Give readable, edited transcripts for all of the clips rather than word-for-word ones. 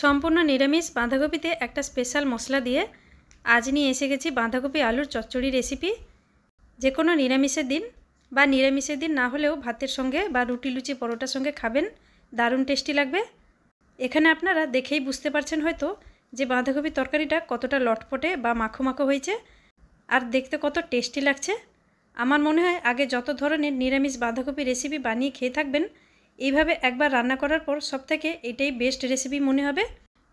সম্পূর্ণ নিরামিষ বাঁধাকপিতে একটা স্পেশাল মশলা দিয়ে আজ নিয়ে এসে গেছি বাঁধাকপি আলুর চচ্চড়ি রেসিপি। যে কোনো নিরামিষের দিন বা নিরামিষের দিন না হলেও ভাতের সঙ্গে বা রুটি লুচি পরোটার সঙ্গে খাবেন, দারুণ টেস্টি লাগবে। এখানে আপনারা দেখেই বুঝতে পারছেন হয়তো যে বাঁধাকপির তরকারিটা কতটা লটপটে বা মাখো মাখো হয়েছে আর দেখতে কত টেস্টি লাগছে। আমার মনে হয় আগে যত ধরনের নিরামিষ বাঁধাকপি রেসিপি বানিয়ে খেয়ে থাকবেন, এইভাবে একবার রান্না করার পর সবথেকে এটাই বেস্ট রেসিপি মনে হবে।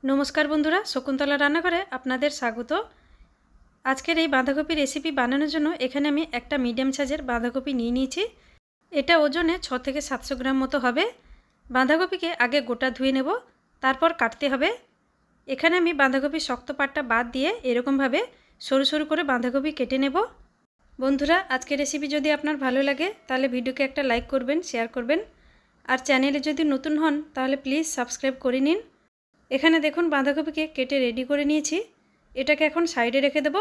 নমস্কার বন্ধুরা, শকুন্তলা রান্নাঘরে আপনাদের স্বাগত। আজকের এই বাঁধাকপি রেসিপি বানানোর জন্য এখানে আমি একটা মিডিয়াম সাইজের বাঁধাকপি নিয়ে নিয়েছি। এটা ওজনে 6 থেকে 700 গ্রাম মতো হবে। বাঁধাকপিকে আগে গোটা ধুয়ে নেব, তারপর কাটতে হবে। এখানে আমি বাঁধাকপির শক্ত পাটটা বাদ দিয়ে এরকমভাবে সরু সরু করে বাঁধাকপি কেটে নেব। বন্ধুরা, আজকের রেসিপি যদি আপনার ভালো লাগে তাহলে ভিডিওকে একটা লাইক করবেন, শেয়ার করবেন, আর চ্যানেলে যদি নতুন হন তাহলে প্লিজ সাবস্ক্রাইব করে নিন। এখানে দেখুন বাঁধাকপিকে কেটে রেডি করে নিয়েছি। এটাকে এখন সাইডে রেখে দেব।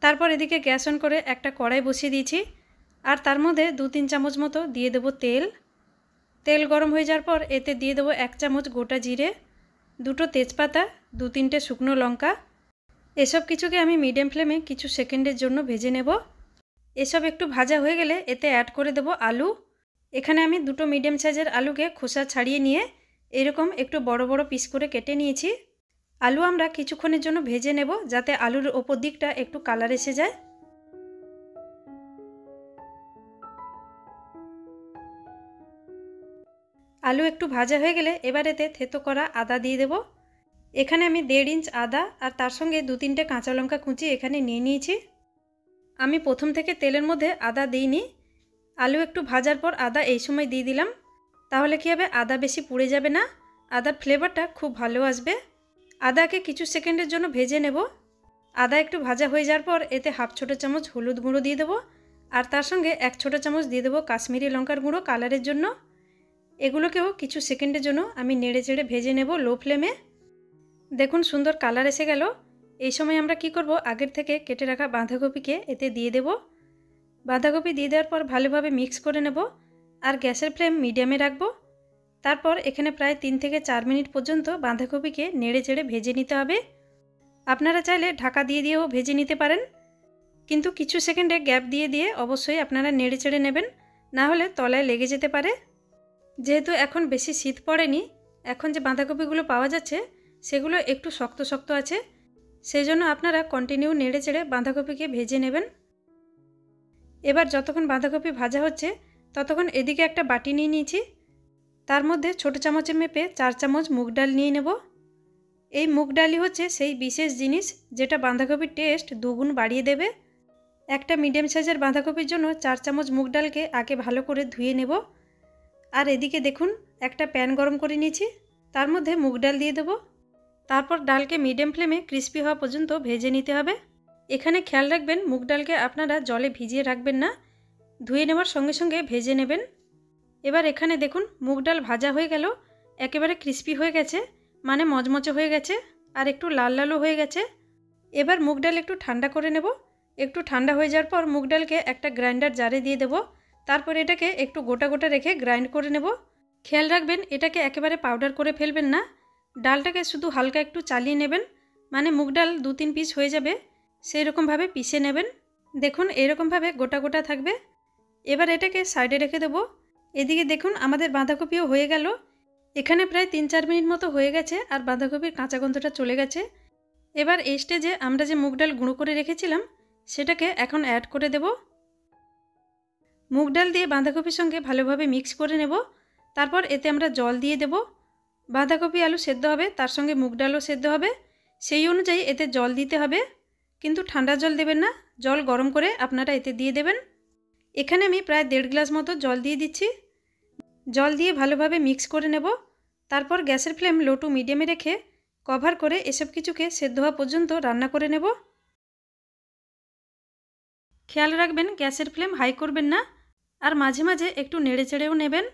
তারপর এদিকে গ্যাস অন করে একটা কড়াই বসিয়ে দিয়েছি, আর তার মধ্যে 2-3 চামচ মতো দিয়ে দেব তেল। তেল গরম হয়ে যাওয়ার পর এতে দিয়ে দেবো 1 চামচ গোটা জিরে, 2টো তেজপাতা, 2-3টে শুকনো লঙ্কা। এসব কিছুকে আমি মিডিয়াম ফ্লেমে কিছু সেকেন্ডের জন্য ভেজে নেব। এসব একটু ভাজা হয়ে গেলে এতে অ্যাড করে দেব আলু। এখানে আমি 2টো মিডিয়াম সাইজের আলুকে খোসা ছাড়িয়ে নিয়ে এরকম একটু বড় বড় পিস করে কেটে নিয়েছি। আলু আমরা কিছুক্ষণের জন্য ভেজে নেব যাতে আলুর ওপর দিকটা একটু কালার এসে যায়। আলু একটু ভাজা হয়ে গেলে এবার এতে থেতো করা আদা দিয়ে দেব। এখানে আমি 1.5 ইঞ্চ আদা আর তার সঙ্গে 2-3টে কাঁচা লঙ্কা কুচি এখানে নিয়ে নিয়েছি। আমি প্রথম থেকে তেলের মধ্যে আদা দিইনি, আলু একটু ভাজার পর আদা এই সময় দিয়ে দিলাম। তাহলে কী হবে, আদা বেশি পুড়ে যাবে না, আদার ফ্লেভারটা খুব ভালো আসবে। আদাকে কিছু সেকেন্ডের জন্য ভেজে নেব। আদা একটু ভাজা হয়ে যাওয়ার পর এতে 1/2 ছোটো চামচ হলুদ গুঁড়ো দিয়ে দেবো, আর তার সঙ্গে 1 ছোটো চামচ দিয়ে দেবো কাশ্মীরি লঙ্কার গুঁড়ো কালারের জন্য। এগুলোকেও কিছু সেকেন্ডের জন্য আমি নেড়ে চেড়ে ভেজে নেব লো ফ্লেমে। দেখুন সুন্দর কালার এসে গেল। এই সময় আমরা কি করব, আগের থেকে কেটে রাখা বাঁধাকপিকে এতে দিয়ে দেব। বাঁধাকপি দিয়ে দেওয়ার পর ভালোভাবে মিক্স করে নেব, আর গ্যাসের ফ্লেম মিডিয়ামে রাখব। তারপর এখানে প্রায় 3 থেকে 4 মিনিট পর্যন্ত বাঁধাকপিকে নেড়ে চেড়ে ভেজে নিতে হবে। আপনারা চাইলে ঢাকা দিয়ে দিয়েও ভেজে নিতে পারেন, কিন্তু কিছু সেকেন্ডে গ্যাপ দিয়ে দিয়ে অবশ্যই আপনারা নেড়ে চেড়ে নেবেন, না হলে তলায় লেগে যেতে পারে। যেহেতু এখন বেশি শীত পড়েনি, এখন যে বাঁধাকপিগুলো পাওয়া যাচ্ছে সেগুলো একটু শক্ত শক্ত আছে, সেই জন্য আপনারা কন্টিনিউ নেড়ে চেড়ে বাঁধাকপিকে ভেজে নেবেন। এবার যতক্ষণ বাঁধাকপি ভাজা হচ্ছে ততক্ষণ এদিকে একটা বাটি নিয়ে নিয়েছি, তার মধ্যে ছোটো চামচে মেপে 4 চামচ মুগ ডাল নিয়ে নেব। এই মুগ ডালই হচ্ছে সেই বিশেষ জিনিস যেটা বাঁধাকপির টেস্ট দুগুণ বাড়িয়ে দেবে। একটা মিডিয়াম সাইজের বাঁধাকপির জন্য 4 চামচ মুগ ডালকে আগে ভালো করে ধুয়ে নেব। আর এদিকে দেখুন একটা প্যান গরম করে নিয়েছি, তার মধ্যে মুগ ডাল দিয়ে দেব। তারপর ডালকে মিডিয়াম ফ্লেমে ক্রিস্পি হওয়া পর্যন্ত ভেজে নিতে হবে। এখানে খেয়াল রাখবেন মুগ ডালকে আপনারা জলে ভিজিয়ে রাখবেন না, ধুয়ে নেওয়ার সঙ্গে সঙ্গে ভেজে নেবেন। এবার এখানে দেখুন মুগ ডাল ভাজা হয়ে গেল, একেবারে ক্রিস্পি হয়ে গেছে, মানে মচমচে হয়ে গেছে আর একটু লাল লালও হয়ে গেছে। এবার মুগ ডাল একটু ঠান্ডা করে নেব। একটু ঠান্ডা হয়ে যাওয়ার পর মুগ ডালকে একটা গ্রাইন্ডার জারে দিয়ে দেব। তারপর এটাকে একটু গোটা গোটা রেখে গ্রাইন্ড করে নেব। খেয়াল রাখবেন এটাকে একেবারে পাউডার করে ফেলবেন না, ডালটাকে শুধু হালকা একটু চালিয়ে নেবেন, মানে মুগ ডাল 2-3 পিস হয়ে যাবে সেই রকমভাবে পিষে নেবেন। দেখুন এরকমভাবে গোটা গোটা থাকবে। এবার এটাকে সাইডে রেখে দেব। এদিকে দেখুন আমাদের বাঁধাকপিও হয়ে গেল। এখানে প্রায় 3-4 মিনিট মতো হয়ে গেছে আর বাঁধাকপির কাঁচা গন্ধটা চলে গেছে। এবার এই স্টেজে আমরা যে মুগ ডাল গুঁড়ো করে রেখেছিলাম সেটাকে এখন অ্যাড করে দেব। মুগ ডাল দিয়ে বাঁধাকপির সঙ্গে ভালোভাবে মিক্স করে নেব। তারপর এতে আমরা জল দিয়ে দেব। বাঁধাকপি আলু সেদ্ধ হবে, তার সঙ্গে মুগ ডালও সেদ্ধ হবে, সেই অনুযায়ী এতে জল দিতে হবে, কিন্তু ঠান্ডা জল দেবেন না, জল গরম করে আপনারা এতে দিয়ে দেবেন। এখানে আমি প্রায় 1.5 গ্লাস মতো জল দিয়ে দিচ্ছি। জল দিয়ে ভালোভাবে মিক্স করে নেব। তারপর গ্যাসের ফ্লেম লো টু মিডিয়ামে রেখে কভার করে এসব কিছুকে সেদ্ধ হওয়া পর্যন্ত রান্না করে নেব। খেয়াল রাখবেন গ্যাসের ফ্লেম হাই করবেন না, আর মাঝে মাঝে একটু নেড়ে চেড়েও নেবেন।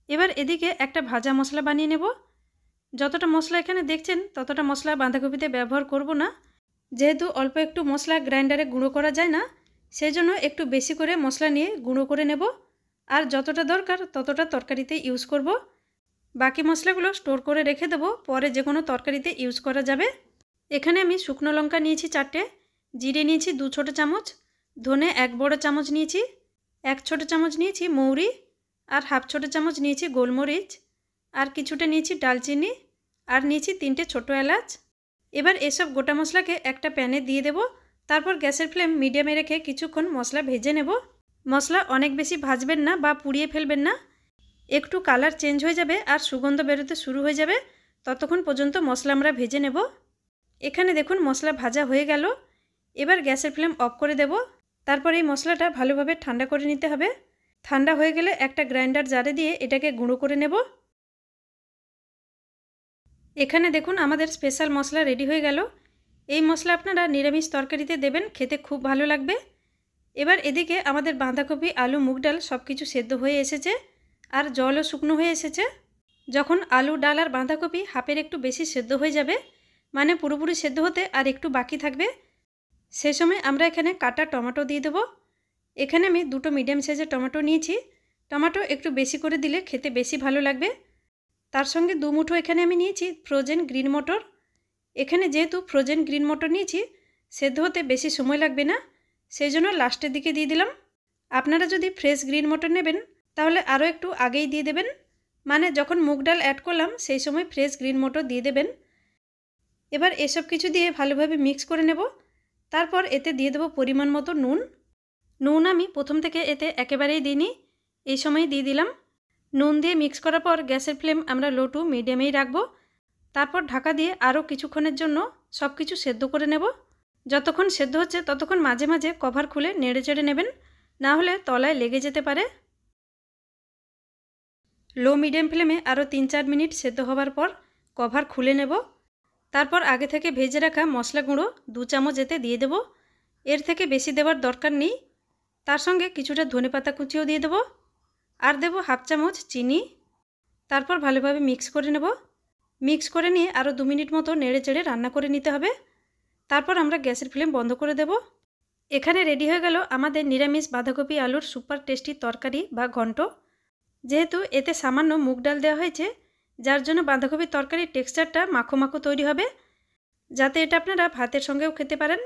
এবার এদিকে একটা ভাজা মশলা বানিয়ে নেব। যতটা মশলা এখানে দেখছেন ততটা মশলা বাঁধাকপিতে ব্যবহার করব না, যেহেতু অল্প একটু মশলা গ্রাইন্ডারে গুঁড়ো করা যায় না, সেই জন্য একটু বেশি করে মশলা নিয়ে গুঁড়ো করে নেব, আর যতটা দরকার ততটা তরকারিতে ইউজ করব। বাকি মশলাগুলো স্টোর করে রেখে দেবো, পরে যে কোনো তরকারিতে ইউজ করা যাবে। এখানে আমি শুকনো লঙ্কা নিয়েছি 4টে, জিরে নিয়েছি 2 ছোটো চামচ, ধনে 1 বড় চামচ নিয়েছি, 1 ছোটো চামচ নিয়েছি মৌরি, আর হাফ ছোটো চামচ নিয়েছি গোলমরিচ, আর কিছুটা নিয়েছি ডালচিনি, আর নিয়েছি 3টে ছোটো এলাচ। এবার এসব গোটা মশলাকে একটা প্যানে দিয়ে দেব। তারপর গ্যাসের ফ্লেম মিডিয়ামে রেখে কিছুক্ষণ মশলা ভেজে নেব। মশলা অনেক বেশি ভাজবেন না বা পুড়িয়ে ফেলবেন না, একটু কালার চেঞ্জ হয়ে যাবে আর সুগন্ধ বেরোতে শুরু হয়ে যাবে, ততক্ষণ পর্যন্ত মশলা আমরা ভেজে নেব। এখানে দেখুন মশলা ভাজা হয়ে গেল। এবার গ্যাসের ফ্লেম অফ করে দেব। তারপর এই মশলাটা ভালোভাবে ঠান্ডা করে নিতে হবে। ঠান্ডা হয়ে গেলে একটা গ্রাইন্ডার জারে দিয়ে এটাকে গুঁড়ো করে নেব। এখানে দেখুন আমাদের স্পেশাল মশলা রেডি হয়ে গেল। এই মশলা আপনারা নিরামিষ তরকারিতে দেবেন, খেতে খুব ভালো লাগবে। এবার এদিকে আমাদের বাঁধাকপি, আলু, মুগ ডাল সব কিছু সেদ্ধ হয়ে এসেছে আর জলও শুকনো হয়ে এসেছে। যখন আলু, ডাল আর বাঁধাকপি হাফের একটু বেশি সেদ্ধ হয়ে যাবে, মানে পুরোপুরি সেদ্ধ হতে আর একটু বাকি থাকবে, সে সময় আমরা এখানে কাটা টমেটো দিয়ে দেবো। এখানে আমি 2টো মিডিয়াম সাইজের টমেটো নিয়েছি। টমেটো একটু বেশি করে দিলে খেতে বেশি ভালো লাগবে। তার সঙ্গে 2 মুঠো এখানে আমি নিয়েছি ফ্রোজেন গ্রিন মটর। এখানে যেহেতু ফ্রোজেন গ্রিন মটর নিয়েছি, সেদ্ধ হতে বেশি সময় লাগবে না, সেই জন্য লাস্টের দিকে দিয়ে দিলাম। আপনারা যদি ফ্রেশ গ্রিন মটর নেবেন তাহলে আরও একটু আগেই দিয়ে দেবেন, মানে যখন মুগ ডাল অ্যাড করলাম সেই সময় ফ্রেশ গ্রিন মটর দিয়ে দেবেন। এবার এসব কিছু দিয়ে ভালোভাবে মিক্স করে নেব। তারপর এতে দিয়ে দেবো পরিমাণ মতো নুন। নুন আমি প্রথম থেকে এতে একেবারেই দিইনি, এই সময় দিয়ে দিলাম। নুন দিয়ে মিক্স করার পর গ্যাসের ফ্লেম আমরা লো টু মিডিয়ামেই রাখবো। তারপর ঢাকা দিয়ে আরও কিছুক্ষণের জন্য সব কিছু সেদ্ধ করে নেব। যতক্ষণ সেদ্ধ হচ্ছে ততক্ষণ মাঝে মাঝে কভার খুলে নেড়ে চেড়ে নেবেন, না হলে তলায় লেগে যেতে পারে। লো মিডিয়াম ফ্লেমে আরও 3-4 মিনিট সেদ্ধ হওয়ার পর কভার খুলে নেব। তারপর আগে থেকে ভেজে রাখা মশলা গুঁড়ো 2 চামচ এতে দিয়ে দেব। এর থেকে বেশি দেওয়ার দরকার নেই। তার সঙ্গে কিছুটা ধনেপাতা কুচিও দিয়ে দেব, আর দেব হাফ চামচ চিনি। তারপর ভালোভাবে মিক্স করে নেব। মিক্স করে নিয়ে আরও 2 মিনিট মতো নেড়ে চেড়ে রান্না করে নিতে হবে। তারপর আমরা গ্যাসের ফ্লেম বন্ধ করে দেব। এখানে রেডি হয়ে গেল আমাদের নিরামিষ বাঁধাকপি আলুর সুপার টেস্টি তরকারি বা ঘন্ট। যেহেতু এতে সামান্য মুগ ডাল দেওয়া হয়েছে, যার জন্য বাঁধাকপির তরকারির টেক্সচারটা মাখো মাখো তৈরি হবে। যাতে এটা আপনারা ভাতের সঙ্গেও খেতে পারেন,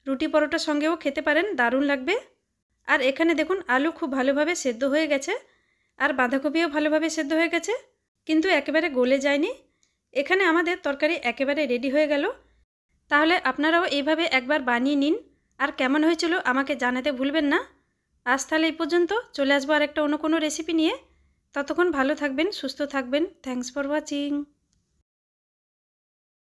রুটি পরোটার সঙ্গেও খেতে পারেন, দারুণ লাগবে। আর এখানে দেখুন আলু খুব ভালোভাবে সেদ্ধ হয়ে গেছে আর বাঁধাকপিও ভালোভাবে সেদ্ধ হয়ে গেছে, কিন্তু একেবারে গলে যায়নি। এখানে আমাদের তরকারি একেবারে রেডি হয়ে গেল। তাহলে আপনারাও এইভাবে একবার বানিয়ে নিন, আর কেমন হয়েছিল আমাকে জানাতে ভুলবেন না। আজ তাহলে এই পর্যন্ত, চলে আসবো আর একটা অন্য কোনো রেসিপি নিয়ে। ততক্ষণ ভালো থাকবেন, সুস্থ থাকবেন। Thanks for watching.